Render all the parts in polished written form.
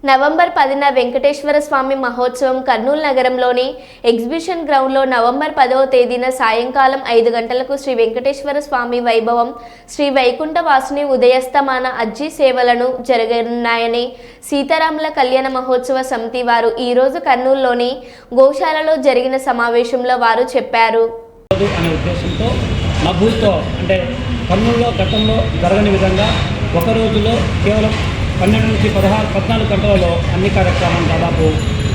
November 10న Venkateswara స్వామి మహోత్సవం కర్నూలు నగరంలోని exhibition గ్రౌండ్లో నవంబర్ 10వ తేదీన సాయంకాలం 5 గంటలకు శ్రీ వెంకటేశ్వర స్వామి వైభవం శ్రీ వైకుంఠ వాసుని ఉదయస్తమాన అజ్జి సేవలను జరగనున్నాయని సీతారాముల కళ్యాణ మహోత్సవ సమితి వారు ఈరోజు కర్నూలులోని గోశాలలో జరిగిన సమావేశంలో వారు చెప్పారు. అనే ఉద్దేశంతో మబ్బులతో అంటే కర్నూలులో గతంలో జరగని విధంగా ఒక రోజులో కేవలం 12 నుంచి 14 గంటలలో అన్ని కార్యక్రమాలు దాదాపు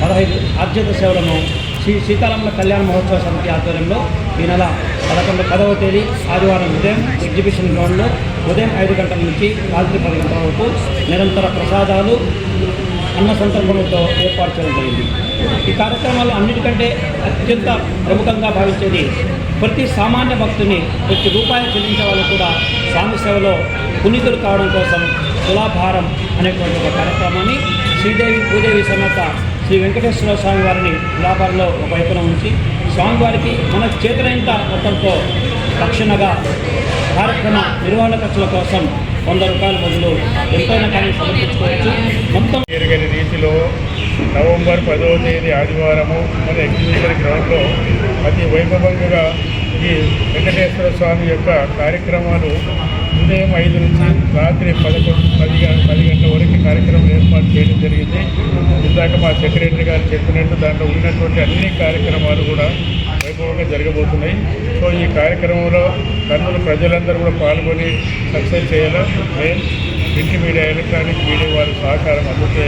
15 ఆర్జిత సేవలను శ్రీ సీతారాముల కళ్యాణ మహోత్సవ సమితి ఆధ్వర్యంలో ఈ నెల 10వ తేదీ ఆదివారం ఉదయం ఎగ్జిబిషన్ గ్రౌండ్లో ఉదయం 5 గంటల నుంచి రాత్రి 10 గంటల వరకు నిరంతర ప్రసాదాలు అన్న సందర్భంతో ఏర్పాటు చేయడం జరిగింది. ఈ కార్యక్రమాలు అన్నిటికంటే అత్యంత ప్రముఖంగా భావించేది ప్రతి సామాన్య భక్తుని ప్రతి రూపాయలు చెల్లించే వాళ్ళు కూడా స్వామి సేవలో పునీతులు కావడం కోసం తులాభారం అనేటువంటి ఒక కార్యక్రమాన్ని శ్రీదేవి భూదేవి సమేత శ్రీ వెంకటేశ్వర స్వామి వారిని తులాభారంలో ఒక వైపున ఉంచి స్వామివారికి మన చేతులైనంత మొత్తంతో రక్షణగా కార్యక్రమ నిర్వహణ ఖర్చుల కోసం 100 రూపాయల బదులు ఎంతైనా కానీ సమర్పించుకోవచ్చు. మొత్తం జరిగిన రీతిలో నవంబర్ 10వ తేదీ ఆదివారము మన ఎగ్జిబిషన్ గ్రౌండ్లో అతి వైభవంగా ఈ వెంకటేశ్వర స్వామి యొక్క కార్యక్రమాలు ఉదయం 5 నుంచి రాత్రి 10 గంటల వరకు కార్యక్రమం ఏర్పాటు చేయడం జరిగింది. ఇందాక మా సెక్రటరీ గారు చెప్పినట్టు దాంట్లో ఉన్నటువంటి అన్ని కార్యక్రమాలు కూడా వైభవంగా జరగబోతున్నాయి. సో ఈ కార్యక్రమంలో కర్నూలు ప్రజలందరూ కూడా పాల్గొని సక్సెస్ చేయాలని main print media, electronic media వారి సహకారం అందుకే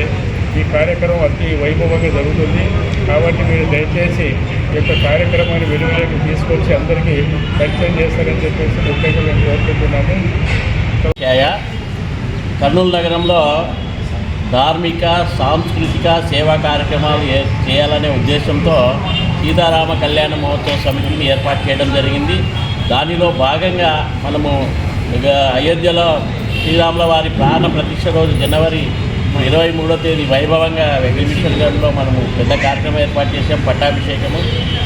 ఈ కార్యక్రమం అతి వైభవంగా జరుగుతుంది. కాబట్టి మీరు దయచేసి ఈ యొక్క కార్యక్రమాన్ని వెలుగులోకి తీసుకొచ్చి అందరికీ పరిచయం చేస్తారని చెప్పేసి ముఖ్యంగా మేము కోరుకుంటున్నాము. కర్నూలు నగరంలో ధార్మిక సాంస్కృతిక సేవా కార్యక్రమాలు చేయాలనే ఉద్దేశంతో సీతారామ కళ్యాణ మహోత్సవ సమితిని ఏర్పాటు చేయడం జరిగింది. దానిలో భాగంగా మనము అయోధ్యలో శ్రీరాముల వారి ప్రాణ ప్రతిష్ఠ రోజు జనవరి 23వ తేదీ వైభవంగా ఎగ్జిబిషన్ గ్రౌండ్లో మనము పెద్ద కార్యక్రమం ఏర్పాటు చేసాం, పట్టాభిషేకము.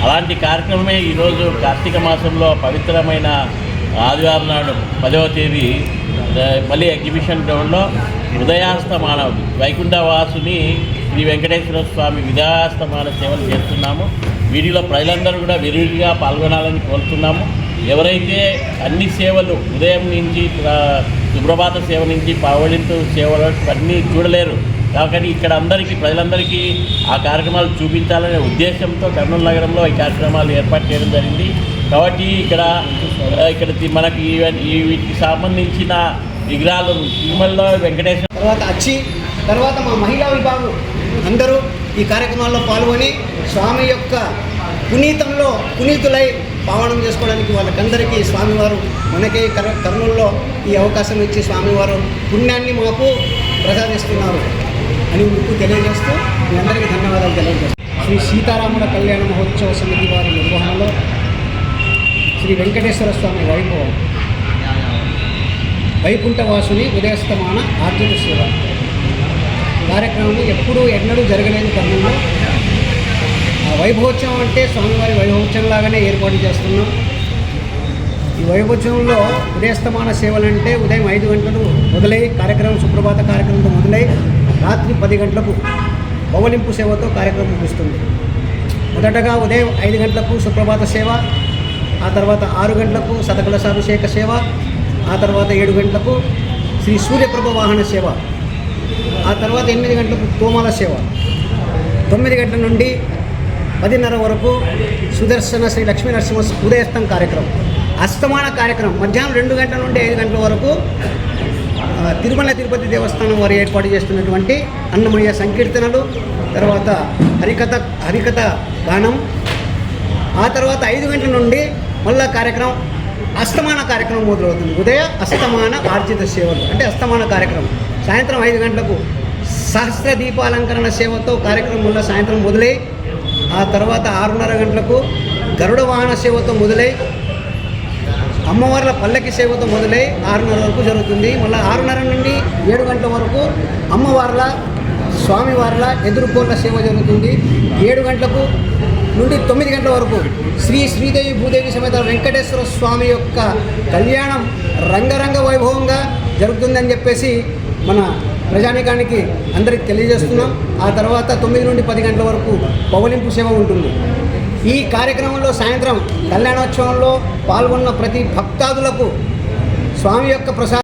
అలాంటి కార్యక్రమమే ఈరోజు కార్తీక మాసంలో పవిత్రమైన ఆదివారం నాడు 10వ తేదీ మళ్ళీ ఎగ్జిబిషన్ గ్రౌండ్లో ఉదయాస్తమాన వైకుంఠవాసుని శ్రీ వెంకటేశ్వర స్వామి ఉదయాస్తమాన సేవలు చేస్తున్నాము. వీటిలో ప్రజలందరూ కూడా విరివిగా పాల్గొనాలని కోరుతున్నాము. ఎవరైతే అన్ని సేవలు ఉదయం నుంచి సుప్రభాత సేవ నుంచి పావళింపు సేవలు అన్నీ చూడలేరు కాబట్టి ఇక్కడ ప్రజలందరికీ ఆ కార్యక్రమాలు చూపించాలనే ఉద్దేశంతో కర్నూలు నగరంలో ఈ కార్యక్రమాలు ఏర్పాటు చేయడం జరిగింది. కాబట్టి ఇక్కడ మనకి వీటికి సంబంధించిన విగ్రహాలు తిరుమలలో వెంకటేశ్వర తర్వాత మా మహిళా విభాగం అందరూ ఈ కార్యక్రమాల్లో పాల్గొని స్వామి యొక్క పునీతులై పావనం చేసుకోవడానికి వాళ్ళకందరికీ స్వామివారు మనకే కర్నూలులో ఈ అవకాశం ఇచ్చి స్వామివారు పుణ్యాన్ని మాకు ప్రసాదిస్తున్నారు అని మీకు తెలియజేస్తూ మీ అందరికీ ధన్యవాదాలు తెలియజేస్తాను. శ్రీ సీతారాముల కళ్యాణ మహోత్సవ సమితి వారి నిర్వహణలో శ్రీ వెంకటేశ్వర స్వామి వైభవం వైకుంఠవాసుని ఉదయస్తమాన ఆర్జిత సేవ కార్యక్రమం ఎన్నడూ జరగలేదు కర్నూలులో. ఆ వైభవోత్సవం అంటే స్వామివారి వైభవోత్సవం లాగానే ఏర్పాటు చేస్తున్నాం. ఈ వైభవోత్సవంలో ఉదయస్తమాన సేవలంటే ఉదయం 5 గంటలు మొదలై కార్యక్రమం సుప్రభాత కార్యక్రమంతో మొదలై రాత్రి 10 గంటలకు పవలింపు సేవతో కార్యక్రమం ముగుస్తుంది. మొదటగా ఉదయం 5 గంటలకు సుప్రభాత సేవ, ఆ తర్వాత 6 గంటలకు శతకలశాభిషేక సేవ, ఆ తర్వాత 7 గంటలకు శ్రీ సూర్యప్రభ వాహన సేవ, ఆ తర్వాత 8 గంటలకు తోమాల సేవ, 9 గంటల నుండి 10:30 వరకు సుదర్శన శ్రీ లక్ష్మీ నరసింహ ఉదయస్తం కార్యక్రమం. అస్తమాన కార్యక్రమం మధ్యాహ్నం 2 గంటల నుండి 5 గంటల వరకు తిరుమల తిరుపతి దేవస్థానం వారు ఏర్పాటు చేస్తున్నటువంటి అన్నమయ్య సంకీర్తనలు, తర్వాత హరికథ గానం, ఆ తర్వాత 5 గంటల నుండి మళ్ళా కార్యక్రమం అస్తమాన కార్యక్రమం మొదలవుతుంది. ఉదయ అస్తమాన ఆర్జిత సేవలు అంటే అస్తమాన కార్యక్రమం. సాయంత్రం 5 గంటలకు సహస్ర దీపాలంకరణ సేవతో కార్యక్రమం వల్ల సాయంత్రం మొదలై, ఆ తర్వాత 6:30 గంటలకు గరుడ వాహన సేవతో మొదలై, అమ్మవార్ల పల్లకి సేవతో మొదలై 6:30 వరకు జరుగుతుంది. మళ్ళీ 6:30 నుండి 7 గంటల వరకు అమ్మవార్ల స్వామివార్ల ఎదుర్కోళ్ళ సేవ జరుగుతుంది. 7 గంటలకు నుండి 9 గంటల వరకు శ్రీదేవి భూదేవి సమేత వెంకటేశ్వర స్వామి యొక్క కళ్యాణం రంగరంగ వైభవంగా జరుగుతుందని చెప్పేసి మన ప్రజానీకానికి అందరికి తెలియజేస్తున్నాం. ఆ తర్వాత 9 నుండి 10 గంటల వరకు పవలింపు సేవ ఉంటుంది. ఈ కార్యక్రమంలో సాయంత్రం కళ్యాణోత్సవంలో పాల్గొన్న ప్రతి భక్తాదులకు స్వామి యొక్క ప్రసాదం